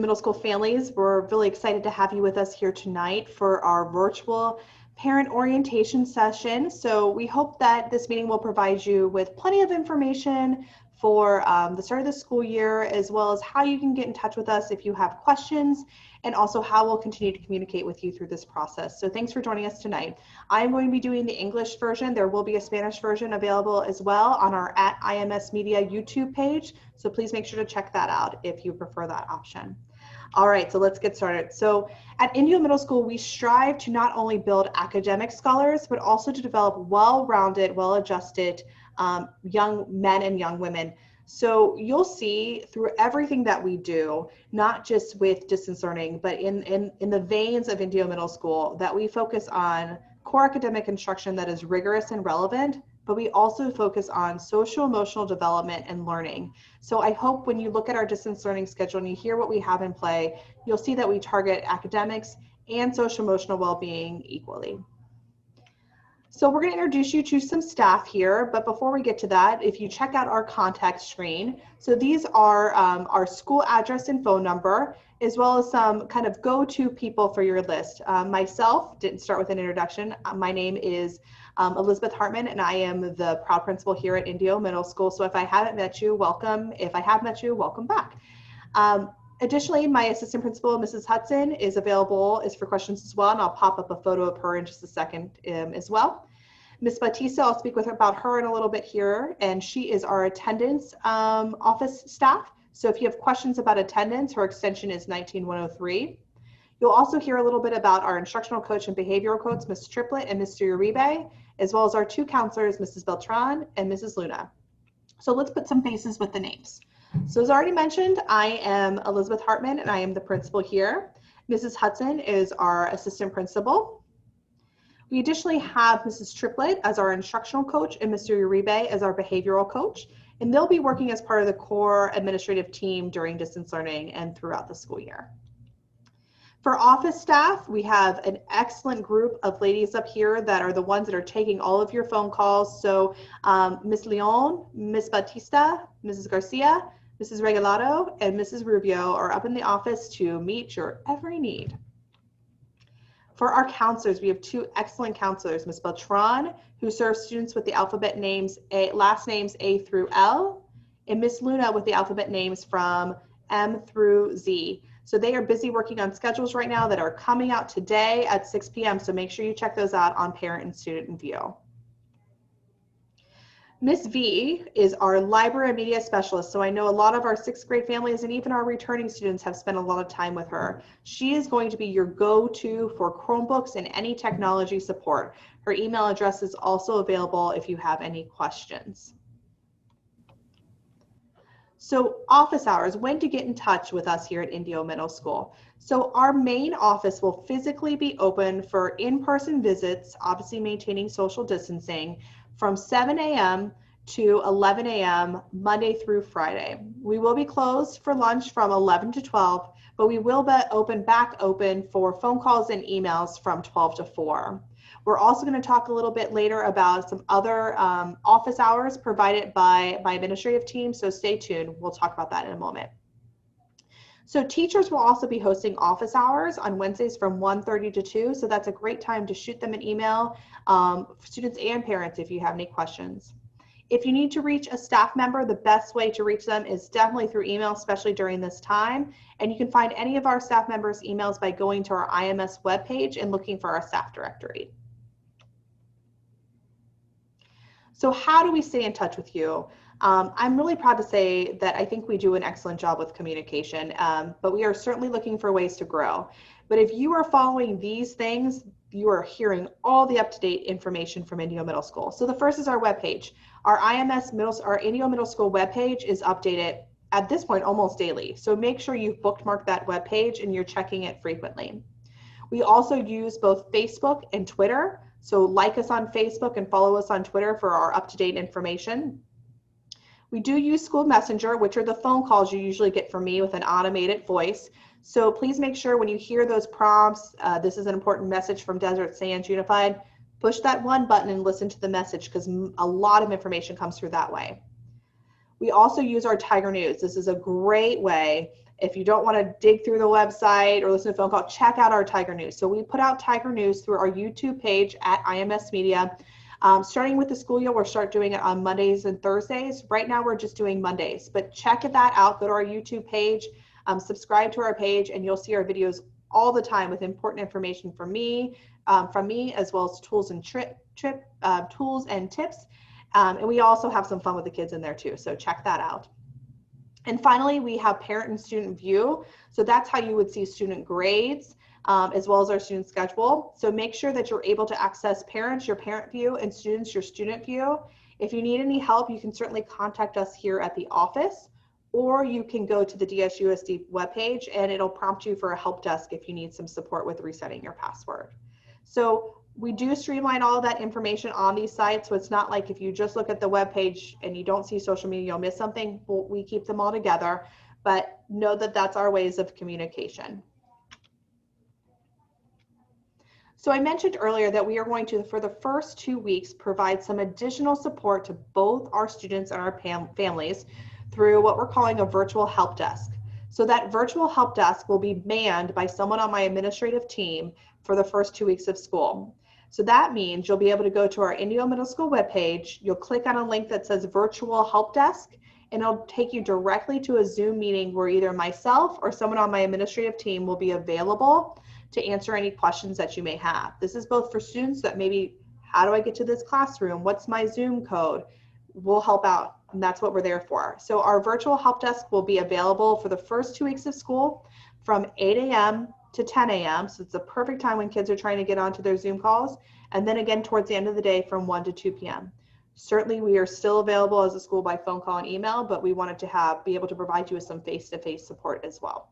Middle School families. We're really excited to have you with us here tonight for our virtual parent orientation session. So we hope that this meeting will provide you with plenty of information for the start of the school year, as well as how you can get in touch with us if you have questions, and also how we'll continue to communicate with you through this process. So thanks for joining us tonight. I'm going to be doing the English version. There will be a Spanish version available as well on our @IMS Media YouTube page. So please make sure to check that out if you prefer that option. All right, so let's get started. So at Indio Middle School, we strive to not only build academic scholars, but also to develop well-rounded, well-adjusted young men and young women. So you'll see through everything that we do, not just with distance learning, but in the veins of Indio Middle School, that we focus on core academic instruction that is rigorous and relevant, but we also focus on social emotional development and learning. So I hope when you look at our distance learning schedule and you hear what we have in play, you'll see that we target academics and social emotional well-being equally. So we're going to introduce you to some staff here, but before we get to that, if you check out our contact screen, so these are our school address and phone number, as well as some kind of go-to people for your list. Myself, didn't start with an introduction. My name is Elizabeth Hartman, and I am the proud principal here at Indio Middle School. So if I haven't met you, welcome. If I have met you, welcome back. Additionally, my assistant principal, Mrs. Hudson, is available for questions as well, and I'll pop up a photo of her in just a second as well. Ms. Batista, I'll speak about her in a little bit here, and she is our attendance office staff. So if you have questions about attendance, her extension is 19103. You'll also hear a little bit about our instructional coach and behavioral coach, Ms. Triplett and Mr. Uribe, as well as our two counselors, Mrs. Beltran and Mrs. Luna. So let's put some faces with the names. So as already mentioned, I am Elizabeth Hartman, and I am the principal here. Mrs. Hudson is our assistant principal. We additionally have Mrs. Triplett as our instructional coach and Mr. Uribe as our behavioral coach, and they'll be working as part of the core administrative team during distance learning and throughout the school year. For office staff, we have an excellent group of ladies up here that are the ones that are taking all of your phone calls. So Ms. Leon, Ms. Batista, Mrs. Garcia, Mrs. Regalado, and Mrs. Rubio are up in the office to meet your every need. For our counselors, we have two excellent counselors, Ms. Beltran, who serves students with the alphabet names, last names A through L, and Ms. Luna with the alphabet names from M through Z. So they are busy working on schedules right now that are coming out today at 6 p.m. So make sure you check those out on Parent and Student in View. Ms. V is our library and media specialist. So I know a lot of our sixth grade families and even our returning students have spent a lot of time with her. She is going to be your go-to for Chromebooks and any technology support. Her email address is also available if you have any questions. So office hours, when to get in touch with us here at Indio Middle School. So our main office will physically be open for in-person visits, obviously maintaining social distancing, from 7 a.m. to 11 a.m. Monday through Friday. We will be closed for lunch from 11 to 12, but we will be back open for phone calls and emails from 12 to 4. We're also going to talk a little bit later about some other office hours provided by my administrative team, so stay tuned. We'll talk about that in a moment. So teachers will also be hosting office hours on Wednesdays from 1:30 to 2, so that's a great time to shoot them an email, students and parents, if you have any questions. If you need to reach a staff member, the best way to reach them is definitely through email, especially during this time. And you can find any of our staff members' emails by going to our IMS webpage and looking for our staff directory. So how do we stay in touch with you? I'm really proud to say that I think we do an excellent job with communication, but we are certainly looking for ways to grow. But if you are following these things, you are hearing all the up-to-date information from Indio Middle School. So the first is our webpage. Our Indio Middle School webpage is updated at this point almost daily. So make sure you've bookmarked that webpage and you're checking it frequently. We also use both Facebook and Twitter. So like us on Facebook and follow us on Twitter for our up-to-date information. We do use School Messenger, which are the phone calls you usually get from me with an automated voice. So please make sure when you hear those prompts, this is an important message from Desert Sands Unified, push that one button and listen to the message because a lot of information comes through that way. We also use our Tiger News. This is a great way If you don't want to dig through the website or listen to a phone call, check out our Tiger News. So we put out Tiger News through our YouTube page at IMS Media. Starting with the school year, we'll start doing it on Mondays and Thursdays. Right now, we're just doing Mondays, but check that out. Go to our YouTube page, subscribe to our page, and you'll see our videos all the time with important information from me, as well as tools and tools and tips. And we also have some fun with the kids in there too. So check that out. And finally, we have parent and student view. So that's how you would see student grades, as well as our student schedule. So make sure that you're able to access parents, your parent view, and students, your student view. If you need any help, you can certainly contact us here at the office, or you can go to the DSUSD webpage and it'll prompt you for a help desk if you need some support with resetting your password. So we do streamline all of that information on these sites. So it's not like if you just look at the webpage and you don't see social media, you'll miss something. We keep them all together, but know that that's our ways of communication. So I mentioned earlier that we are going to, for the first 2 weeks, provide some additional support to both our students and our families through what we're calling a virtual help desk. So that virtual help desk will be manned by someone on my administrative team for the first 2 weeks of school. So that means you'll be able to go to our Indio Middle School webpage, you'll click on a link that says virtual help desk, and it'll take you directly to a Zoom meeting where either myself or someone on my administrative team will be available to answer any questions that you may have. This is both for students that maybe, how do I get to this classroom? What's my Zoom code? We'll help out, and that's what we're there for. So our virtual help desk will be available for the first 2 weeks of school from 8 a.m. to 10 a.m. So it's the perfect time when kids are trying to get onto their Zoom calls. And then again, towards the end of the day from 1 to 2 p.m. Certainly we are still available as a school by phone call and email, but we wanted to be able to provide you with some face-to-face support as well.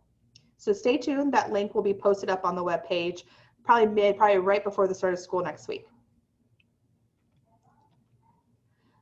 So stay tuned. That link will be posted up on the webpage probably right before the start of school next week.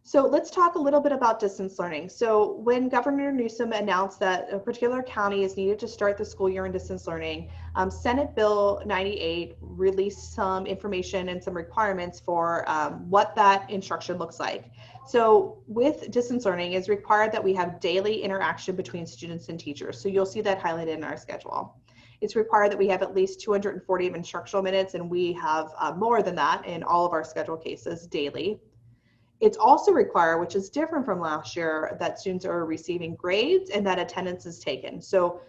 So let's talk a little bit about distance learning. So when Governor Newsom announced that a particular county is needed to start the school year in distance learning, Senate Bill 98 released some information and some requirements for what that instruction looks like. So with distance learning, it's required that we have daily interaction between students and teachers. So you'll see that highlighted in our schedule. It's required that we have at least 240 of instructional minutes, and we have more than that in all of our schedule cases daily. It's also required, which is different from last year, that students are receiving grades and that attendance is taken. So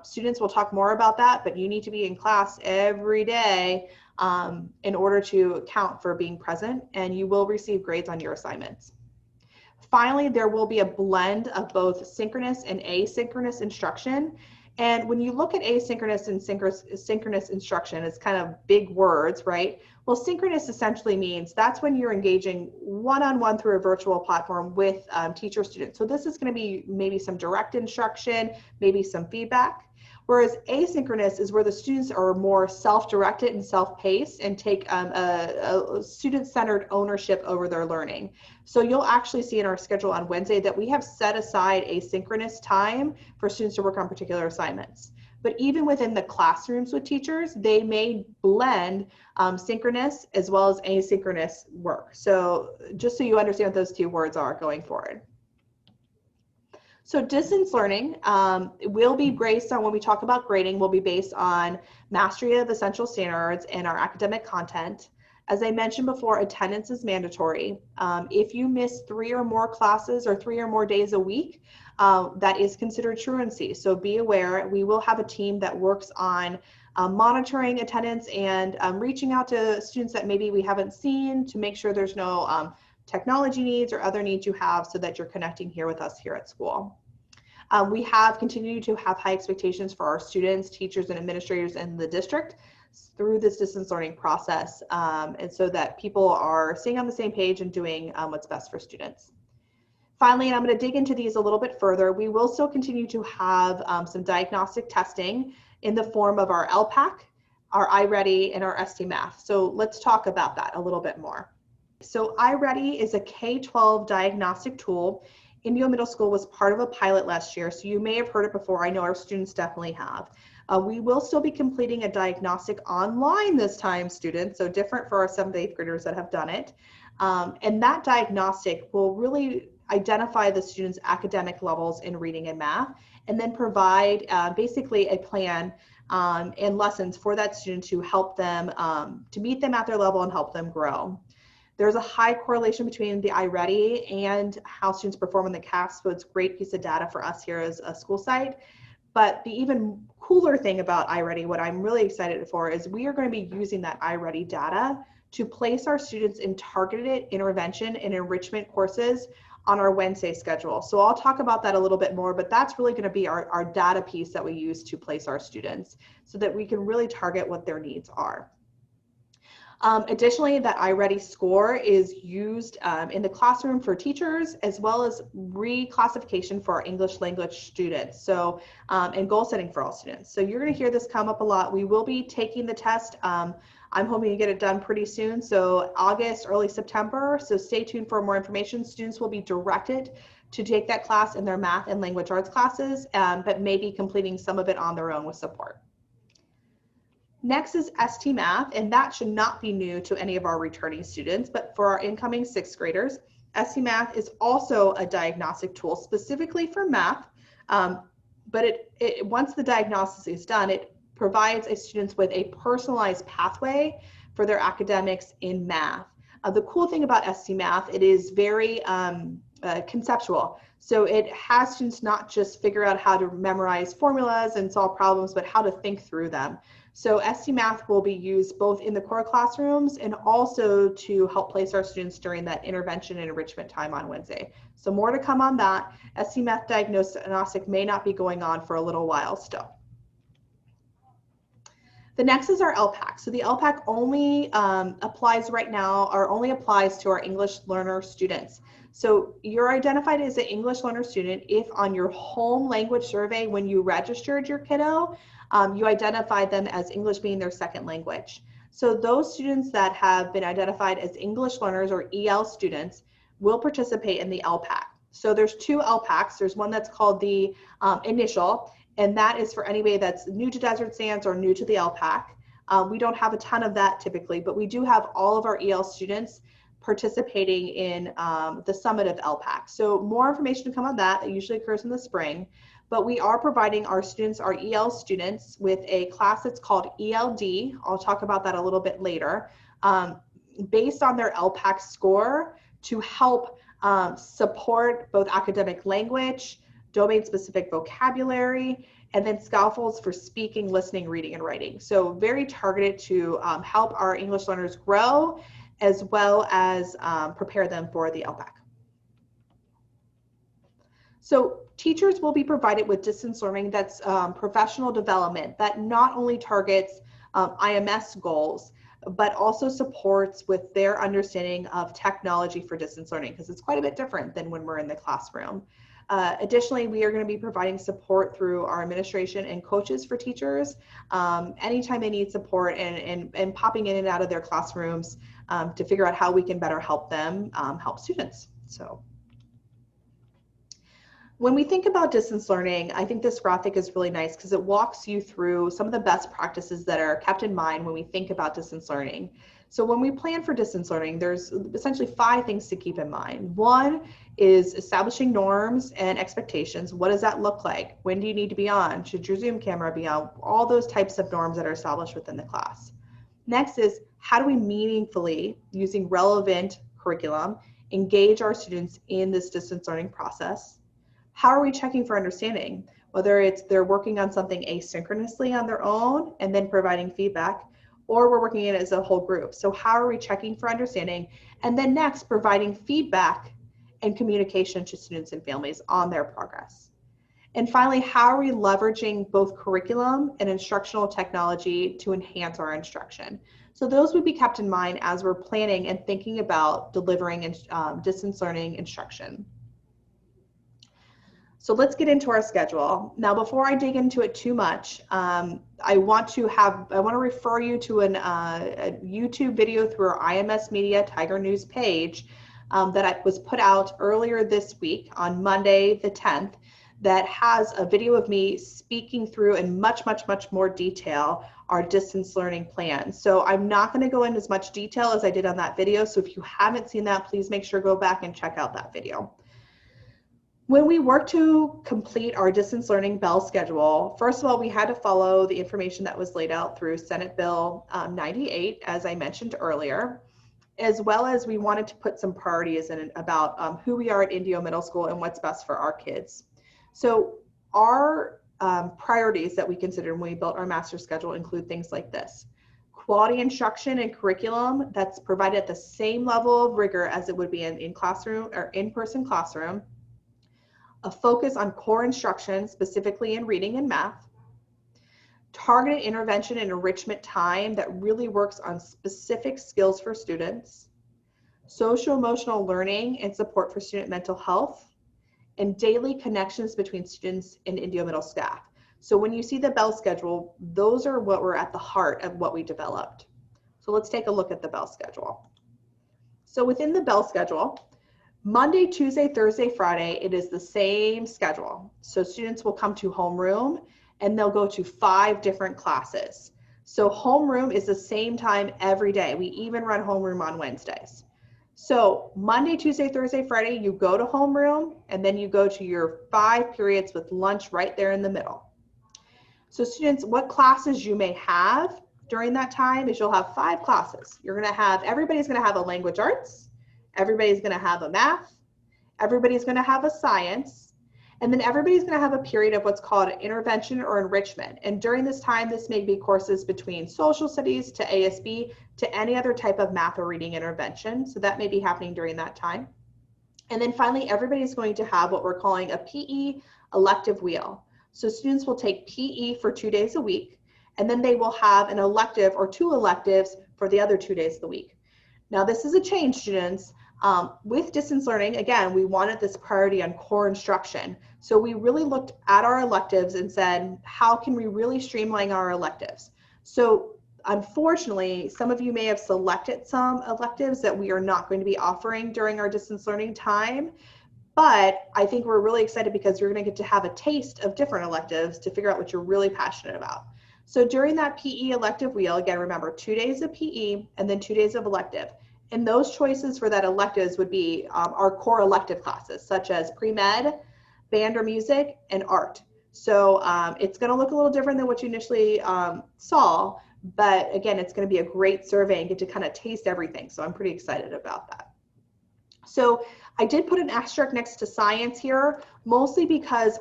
students will talk more about that, but you need to be in class every day in order to count for being present, and you will receive grades on your assignments. Finally, there will be a blend of both synchronous and asynchronous instruction. And when you look at asynchronous and synchronous instruction, it's kind of big words, right? Well, synchronous essentially means that's when you're engaging one-on-one through a virtual platform with teacher students. So this is going to be maybe some direct instruction, maybe some feedback. Whereas asynchronous is where the students are more self-directed and self-paced and take a student-centered ownership over their learning. So you'll actually see in our schedule on Wednesday that we have set aside asynchronous time for students to work on particular assignments. But even within the classrooms with teachers, they may blend synchronous as well as asynchronous work. So just so you understand what those two words are going forward. So distance learning will be based on, when we talk about grading, will be based on mastery of essential standards and our academic content. As I mentioned before, attendance is mandatory. If you miss 3 or more classes or 3 or more days a week, that is considered truancy. So be aware, we will have a team that works on monitoring attendance and reaching out to students that maybe we haven't seen to make sure there's no technology needs or other needs you have, so that you're connecting here with us here at school. We have continued to have high expectations for our students, teachers, and administrators in the district through this distance learning process, and so that people are staying on the same page and doing what's best for students. Finally, and I'm going to dig into these a little bit further, we will still continue to have some diagnostic testing in the form of our LPAC, our iReady, and our STMath. So let's talk about that a little bit more. So iReady is a K-12 diagnostic tool. Indio Middle School was part of a pilot last year, so you may have heard it before. I know our students definitely have. We will still be completing a diagnostic online this time, students, so different for our 7th, 8th graders that have done it. And that diagnostic will really identify the students' academic levels in reading and math, and then provide basically a plan and lessons for that student to help them, to meet them at their level and help them grow. There's a high correlation between the iReady and how students perform in the CAS, so it's a great piece of data for us here as a school site. But the even cooler thing about iReady, what I'm really excited for, is we are going to be using that iReady data to place our students in targeted intervention and enrichment courses on our Wednesday schedule. So I'll talk about that a little bit more, but that's really going to be our data piece that we use to place our students so that we can really target what their needs are. Additionally, that iReady score is used in the classroom for teachers, as well as reclassification for our English language students. So, and goal setting for all students. So you're going to hear this come up a lot. We will be taking the test. I'm hoping to get it done pretty soon. So August, early September. So stay tuned for more information. Students will be directed to take that class in their math and language arts classes, but maybe completing some of it on their own with support. Next is ST Math, and that should not be new to any of our returning students, but for our incoming sixth graders, ST Math is also a diagnostic tool specifically for math, but once the diagnosis is done, it provides students with a personalized pathway for their academics in math. The cool thing about ST Math, it is very conceptual. So it has students not just figure out how to memorize formulas and solve problems, but how to think through them. So ST Math will be used both in the core classrooms and also to help place our students during that intervention and enrichment time on Wednesday. So more to come on that. ST Math Diagnostic may not be going on for a little while still. The next is our LPAC. So the LPAC only applies right now, or only applies to our English learner students. So you're identified as an English learner student if on your home language survey, when you registered your kiddo, you identified them as English being their second language. So those students that have been identified as English learners or EL students will participate in the LPAC. So there's two LPACs. There's one that's called the initial, and that is for anybody that's new to Desert Sands or new to the LPAC. We don't have a ton of that typically, but we do have all of our EL students participating in the summit of LPAC. So more information to come on that. It usually occurs in the spring, but we are providing our students, our EL students, with a class that's called ELD. I'll talk about that a little bit later, based on their LPAC score to help support both academic language, domain-specific vocabulary, and then scaffolds for speaking, listening, reading, and writing. So very targeted to help our English learners grow, as well as prepare them for the LPAC. So teachers will be provided with distance learning that's professional development that not only targets IMS goals, but also supports with their understanding of technology for distance learning, because it's quite a bit different than when we're in the classroom. Additionally, we are going to be providing support through our administration and coaches for teachers anytime they need support and popping in and out of their classrooms to figure out how we can better help them help students. So when we think about distance learning, I think this graphic is really nice because it walks you through some of the best practices that are kept in mind when we think about distance learning. So when we plan for distance learning, there's essentially 5 things to keep in mind. One is establishing norms and expectations. What does that look like? When do you need to be on? Should your Zoom camera be on? All those types of norms that are established within the class. Next is, how do we meaningfully, using relevant curriculum, engage our students in this distance learning process? How are we checking for understanding? Whether it's they're working on something asynchronously on their own and then providing feedback, or we're working in it as a whole group. So how are we checking for understanding? And then next, providing feedback and communication to students and families on their progress. And finally, how are we leveraging both curriculum and instructional technology to enhance our instruction? So those would be kept in mind as we're planning and thinking about delivering distance learning instruction. So let's get into our schedule. Now, before I dig into it too much, I want to refer you to a YouTube video through our IMS Media Tiger News page that was put out earlier this week on Monday the 10th, that has a video of me speaking through in much more detail our distance learning plan. So I'm not going to go into as much detail as I did on that video. So if you haven't seen that, please make sure to go back and check out that video. When we worked to complete our distance learning bell schedule, first of all, we had to follow the information that was laid out through Senate Bill 98, as I mentioned earlier, as well as we wanted to put some priorities in about who we are at Indio Middle School and what's best for our kids. So our priorities that we considered when we built our master schedule include things like this: quality instruction and curriculum that's provided at the same level of rigor as it would be in classroom or in-person classroom, a focus on core instruction, specifically in reading and math, targeted intervention and enrichment time that really works on specific skills for students, social emotional learning and support for student mental health, and daily connections between students and Indio Middle staff. So when you see the bell schedule, those are what were at the heart of what we developed. So let's take a look at the bell schedule. So within the bell schedule, Monday, Tuesday, Thursday, Friday, it is the same schedule. So students will come to homeroom and they'll go to 5 different classes. So homeroom is the same time every day. We even run homeroom on Wednesdays. So Monday, Tuesday, Thursday, Friday, you go to homeroom and then you go to your 5 periods with lunch right there in the middle. So students, what classes you may have during that time is you'll have 5 classes. You're gonna have, everybody's gonna have a language arts, everybody's gonna have a math, everybody's gonna have a science, and then everybody's gonna have a period of what's called intervention or enrichment. And during this time, this may be courses between social studies to ASB to any other type of math or reading intervention. So that may be happening during that time. And then finally, everybody's going to have what we're calling a PE elective wheel. So students will take PE for 2 days a week, and then they will have an elective or 2 electives for the other 2 days of the week. Now, this is a change, students. With distance learning, again, we wanted this priority on core instruction. So we really looked at our electives and said, how can we really streamline our electives? So unfortunately, some of you may have selected some electives that we are not going to be offering during our distance learning time. But I think we're really excited because you're going to get to have a taste of different electives to figure out what you're really passionate about. So during that PE elective wheel, again, remember 2 days of PE and then 2 days of elective. And those choices for that electives would be our core elective classes, such as pre-med, band or music, and art. So it's going to look a little different than what you initially saw, but again, it's going to be a great survey and get to kind of taste everything. So I'm pretty excited about that. So I did put an asterisk next to science here, mostly because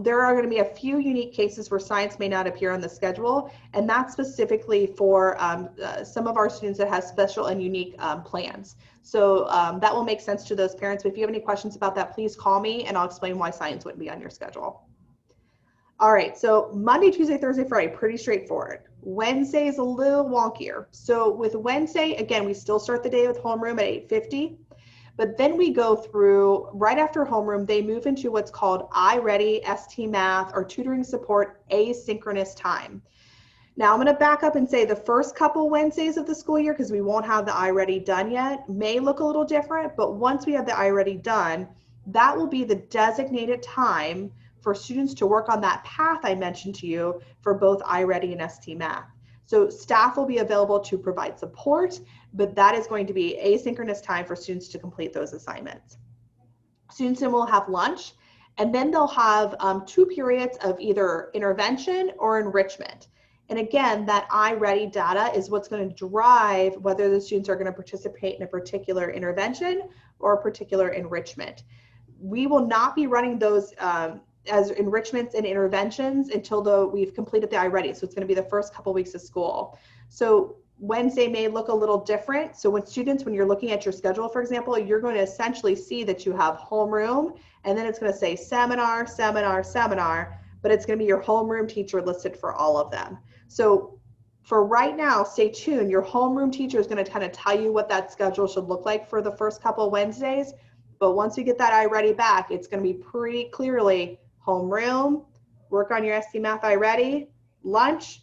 there are going to be a few unique cases where science may not appear on the schedule, and that's specifically for some of our students that have special and unique plans. So that will make sense to those parents. But if you have any questions about that, please call me and I'll explain why science wouldn't be on your schedule. All right, so Monday, Tuesday, Thursday, Friday, pretty straightforward. Wednesday is a little wonkier. So with Wednesday, again, we still start the day with homeroom at 8:50. But then we go through, right after homeroom, they move into what's called iReady, ST Math, or tutoring support asynchronous time. Now I'm going to back up and say the first couple Wednesdays of the school year, because we won't have the iReady done yet, may look a little different, but once we have the iReady done, that will be the designated time for students to work on that path I mentioned to you for both iReady and ST Math. So staff will be available to provide support, but that is going to be asynchronous time for students to complete those assignments. Students then will have lunch, and then they'll have 2 periods of either intervention or enrichment. And again, that iReady data is what's going to drive whether the students are going to participate in a particular intervention or a particular enrichment. We will not be running those as enrichments and interventions until we've completed the iReady. So it's going to be the first couple weeks of school. So Wednesday may look a little different. So when you're looking at your schedule, for example, you're going to essentially see that you have homeroom, and then it's going to say seminar, seminar, seminar, but it's going to be your homeroom teacher listed for all of them. So for right now, stay tuned. Your homeroom teacher is going to kind of tell you what that schedule should look like for the first couple of Wednesdays. But once we get that iReady back, it's going to be pretty clearly homeroom, work on your ST Math iReady, lunch,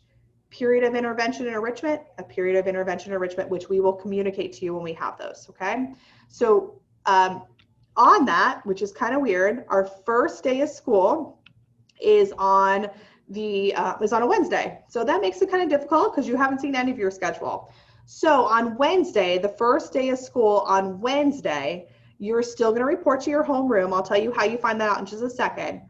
period of intervention and enrichment, a period of intervention and enrichment, which we will communicate to you when we have those, okay? So on that, which is kind of weird, our first day of school is on a Wednesday. So that makes it kind of difficult because you haven't seen any of your schedule. So on Wednesday, the first day of school on Wednesday, you're still going to report to your homeroom. I'll tell you how you find that out in just a second.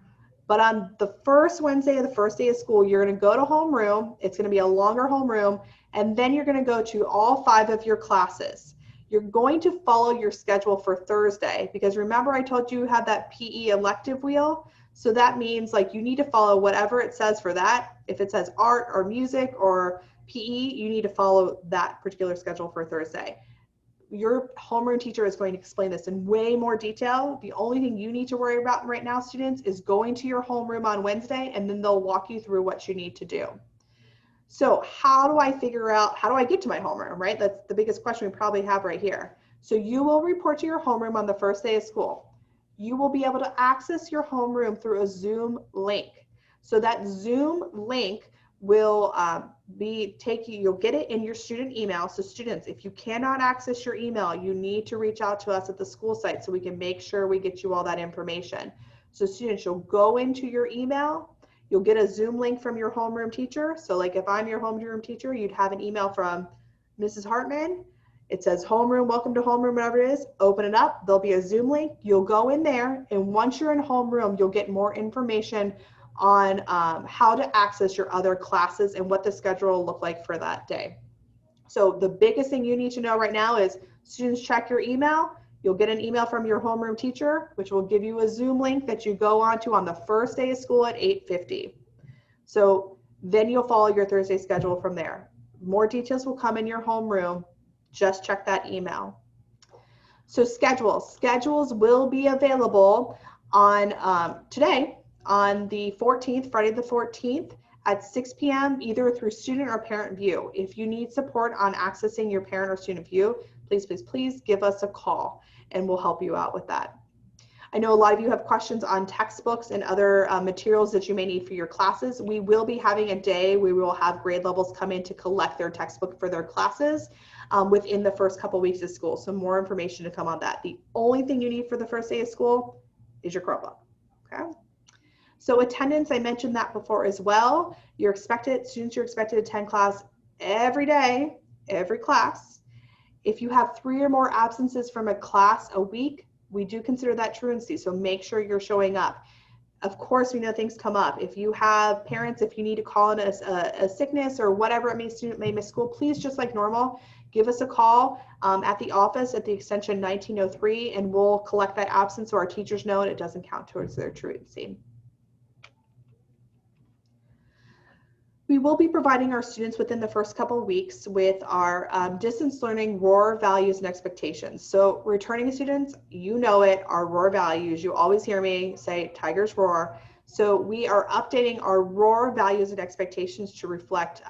But on the first Wednesday of the first day of school, you're going to go to homeroom. It's going to be a longer homeroom, and then you're going to go to all 5 of your classes. You're going to follow your schedule for Thursday, because remember I told you have that PE elective wheel. So that means like you need to follow whatever it says for that. If it says art or music or PE, you need to follow that particular schedule for Thursday. Your homeroom teacher is going to explain this in way more detail. The only thing you need to worry about right now, students, is going to your homeroom on Wednesday, and then they'll walk you through what you need to do. So how do I figure out, how do I get to my homeroom, right? That's the biggest question we probably have right here. So you will report to your homeroom on the first day of school. You will be able to access your homeroom through a Zoom link. So that Zoom link will you'll get it in your student email. So students, if you cannot access your email, you need to reach out to us at the school site so we can make sure we get you all that information. So students, you'll go into your email, you'll get a Zoom link from your homeroom teacher. So like if I'm your homeroom teacher, you'd have an email from Mrs. Hartman. It says homeroom, welcome to homeroom, whatever it is. Open it up, there'll be a Zoom link. You'll go in there, and once you're in homeroom, you'll get more information on how to access your other classes and what the schedule will look like for that day. So the biggest thing you need to know right now is students, check your email. You'll get an email from your homeroom teacher, which will give you a Zoom link that you go onto on the first day of school at 8:50. So then you'll follow your Thursday schedule from there. More details will come in your homeroom. Just check that email. So schedules will be available on today, on the 14th, Friday the 14th at 6 p.m. either through student or parent view. If you need support on accessing your parent or student view, please give us a call and we'll help you out with that. I know a lot of you have questions on textbooks and other materials that you may need for your classes. We will be having a day where we will have grade levels come in to collect their textbook for their classes within the first couple weeks of school. So more information to come on that. The only thing you need for the first day of school is your Chromebook, okay? So attendance, I mentioned that before as well. Students are expected to attend class every day, every class. If you have 3 or more absences from a class a week, we do consider that truancy, so make sure you're showing up. Of course, we know things come up. If you have parents, if you need to call in a sickness or whatever it means, student may miss school, please, just like normal, give us a call at the office at the extension 1903, and we'll collect that absence so our teachers know and it doesn't count towards their truancy. We will be providing our students within the first couple of weeks with our distance learning ROAR values and expectations. So returning students, you know it, our ROAR values. You always hear me say Tigers roar. So we are updating our ROAR values and expectations to reflect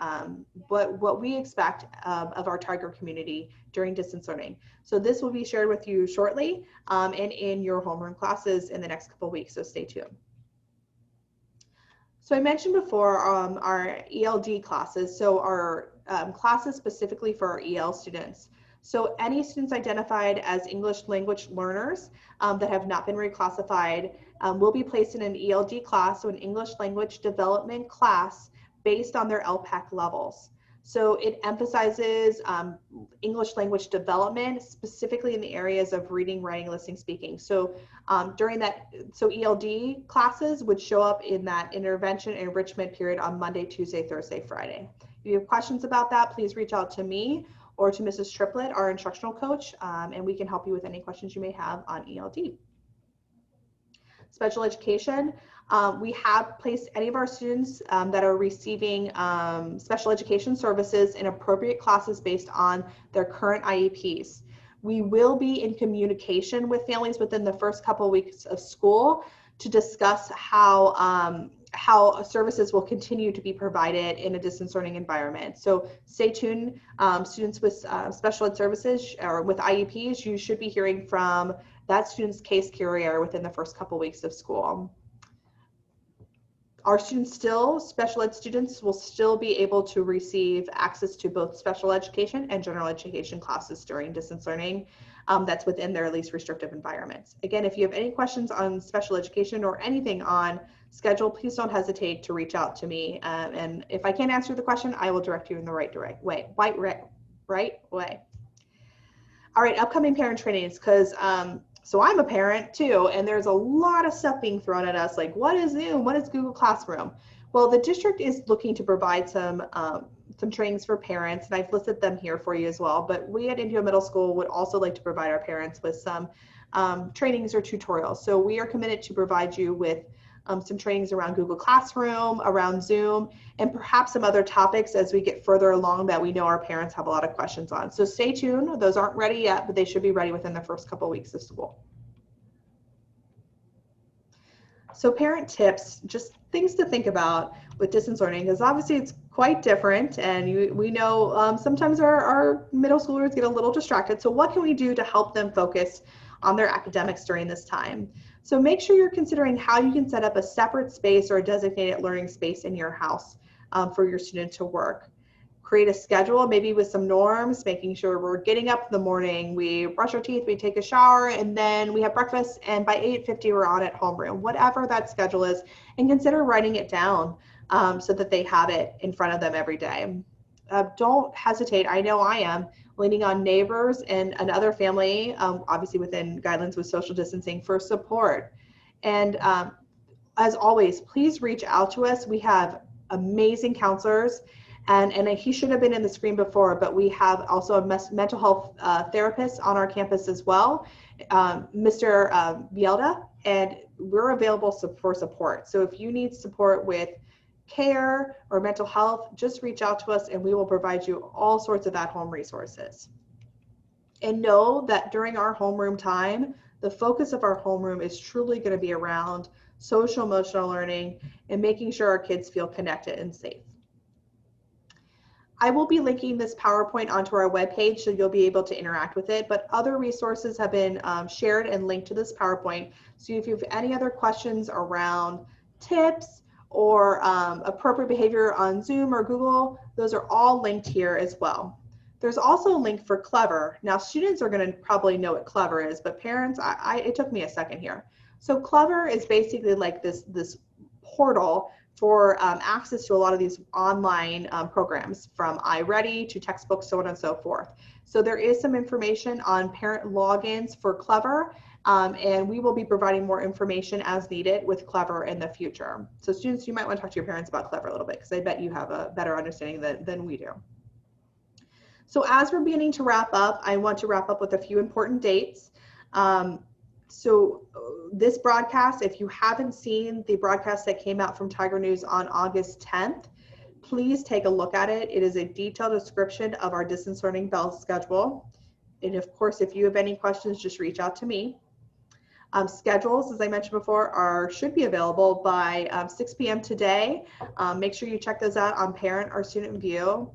what we expect of our Tiger community during distance learning. So this will be shared with you shortly and in your homeroom classes in the next couple of weeks, so stay tuned. So I mentioned before our ELD classes, so our classes specifically for our EL students. So any students identified as English language learners that have not been reclassified will be placed in an ELD class, so an English language development class based on their LPAC levels. So it emphasizes English language development, specifically in the areas of reading, writing, listening, speaking. So ELD classes would show up in that intervention and enrichment period on Monday, Tuesday, Thursday, Friday. If you have questions about that, please reach out to me or to Mrs. Triplett, our instructional coach, and we can help you with any questions you may have on ELD. Special education. We have placed any of our students that are receiving special education services in appropriate classes based on their current IEPs. We will be in communication with families within the first couple of weeks of school to discuss how services will continue to be provided in a distance learning environment. So stay tuned, students with special ed services or with IEPs, you should be hearing from that student's case carrier within the first couple of weeks of school. Our students special ed students will still be able to receive access to both special education and general education classes during distance learning that's within their least restrictive environments. Again, if you have any questions on special education or anything on schedule, please don't hesitate to reach out to me. And if I can't answer the question, I will direct you in the right way. All right, upcoming parent trainings, because So I'm a parent too, and there's a lot of stuff being thrown at us, like what is Zoom, what is Google Classroom? Well, the district is looking to provide some trainings for parents, and I've listed them here for you as well. But we at Indio Middle School would also like to provide our parents with some trainings or tutorials. So we are committed to provide you with some trainings around Google Classroom, around Zoom, and perhaps some other topics as we get further along that we know our parents have a lot of questions on. So stay tuned. Those aren't ready yet, but they should be ready within the first couple of weeks of school. So parent tips, just things to think about with distance learning, because obviously it's quite different, and we know sometimes our middle schoolers get a little distracted. So what can we do to help them focus on their academics during this time? So make sure you're considering how you can set up a separate space or a designated learning space in your house for your student to work. Create a schedule, maybe with some norms, making sure we're getting up in the morning, we brush our teeth, we take a shower, and then we have breakfast, and by 8:50 we're on at homeroom, whatever that schedule is, and consider writing it down so that they have it in front of them every day. Don't hesitate, I know I am, leaning on neighbors and another family, obviously within guidelines with social distancing, for support. And as always, please reach out to us. We have amazing counselors, and he should have been in the screen before, but we have also a mental health therapist on our campus as well, Mr. Bielda, and we're available for support. So if you need support with care or mental health, just reach out to us and we will provide you all sorts of at-home resources. And know that during our homeroom time, the focus of our homeroom is truly going to be around social emotional learning and making sure our kids feel connected and safe. I will be linking this PowerPoint onto our webpage so you'll be able to interact with it, but other resources have been shared and linked to this PowerPoint. So if you have any other questions around tips or appropriate behavior on Zoom or Google, those are all linked here as well. There's also a link for Clever. Now students are going to probably know what Clever is, but parents, it took me a second here. So Clever is basically like this portal for access to a lot of these online programs, from iReady to textbooks, so on and so forth. So there is some information on parent logins for Clever, and we will be providing more information as needed with Clever in the future. So students, you might want to talk to your parents about Clever a little bit, because I bet you have a better understanding than we do. So as we're beginning to wrap up, I want to wrap up with a few important dates. So this broadcast, if you haven't seen the broadcast that came out from Tiger News on August 10th, please take a look at it. It is a detailed description of our distance learning bell schedule. And of course, if you have any questions, just reach out to me. Schedules, as I mentioned before, should be available by 6 p.m. today. Make sure you check those out on Parent or Student View.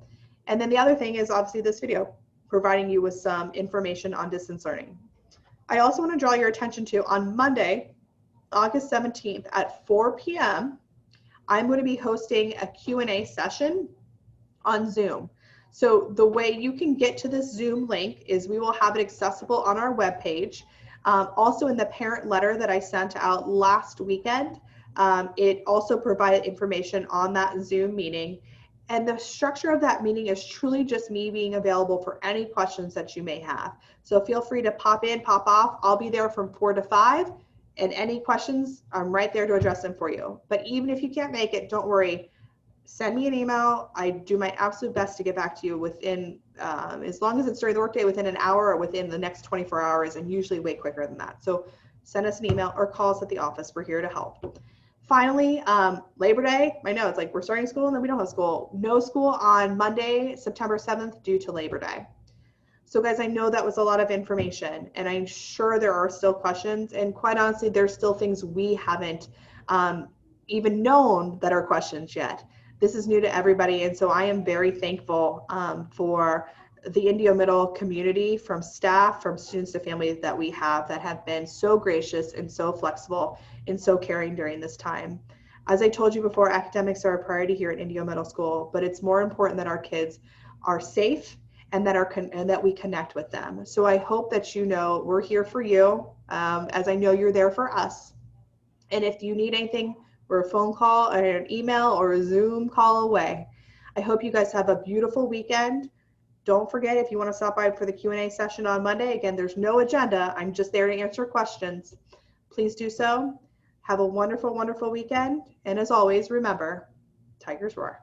And then the other thing is obviously this video, providing you with some information on distance learning. I also want to draw your attention to, on Monday, August 17th at 4 p.m., I'm going to be hosting a Q&A session on Zoom. So the way you can get to this Zoom link is we will have it accessible on our webpage. Also in the parent letter that I sent out last weekend, it also provided information on that Zoom meeting. And the structure of that meeting is truly just me being available for any questions that you may have. So feel free to pop in, pop off. I'll be there from 4 to 5, and any questions, I'm right there to address them for you. But even if you can't make it, don't worry. Send me an email. I do my absolute best to get back to you within, as long as it's during the workday, within an hour or within the next 24 hours, and usually way quicker than that. So send us an email or call us at the office. We're here to help. Finally, Labor Day, I know it's like we're starting school and then we don't have school. No school on Monday, September 7th due to Labor Day. So guys, I know that was a lot of information, and I'm sure there are still questions, and quite honestly, there's still things we haven't even known that are questions yet. This is new to everybody, and so I am very thankful for the Indio Middle community, from staff, from students to families that we have that have been so gracious and so flexible and so caring during this time. As I told you before, academics are a priority here at Indio Middle School, but it's more important that our kids are safe and that we connect with them. So I hope that you know we're here for you, as I know you're there for us. And if you need anything, we're a phone call or an email or a Zoom call away. I hope you guys have a beautiful weekend. Don't forget, if you want to stop by for the Q&A session on Monday, again, there's no agenda. I'm just there to answer questions. Please do so. Have a wonderful, wonderful weekend. And as always, remember, Tigers roar.